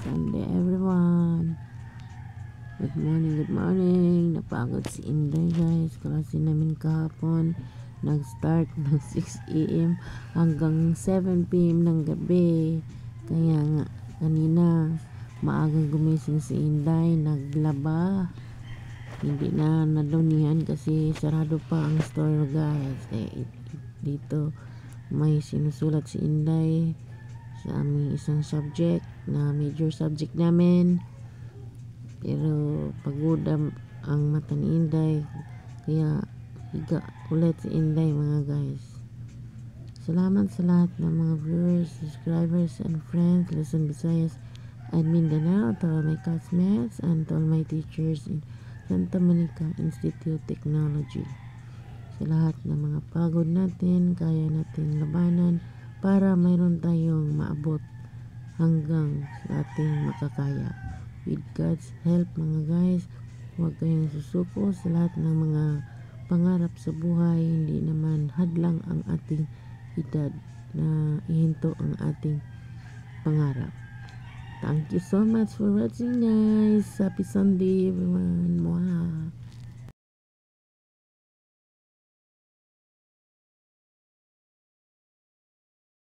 Sunday, everyone. Good morning, good morning. Napagod si Inday, guys. Klase namin kahapon. Nag-start ng 6 a.m. hanggang 7 p.m. ng gabi. Kaya nga, kanina, maagang gumising si Inday. Naglaba. Hindi na nadunihan kasi sarado pa ang store, guys. Dito, may sinusulat si Inday sa aming isang subject na major subject namin, pero pagod ang mata ni Inday, kaya higa ulit si Inday, mga guys. Salamat sa lahat ng mga viewers, subscribers, and friends, Luzon, Visayas, and Mindanao, to all my classmates, and to all my teachers in Santa Monica Institute Technology. Sa lahat ng mga pagod natin, kaya natin labanan para mayroon tayong maabot hanggang sa ating makakaya. With God's help, mga guys, huwag kayong susuko sa lahat ng mga pangarap sa buhay. Hindi naman hadlang ang ating edad na ihinto ang ating pangarap. Thank you so much for watching, guys. Happy Sunday, everyone. Mwah.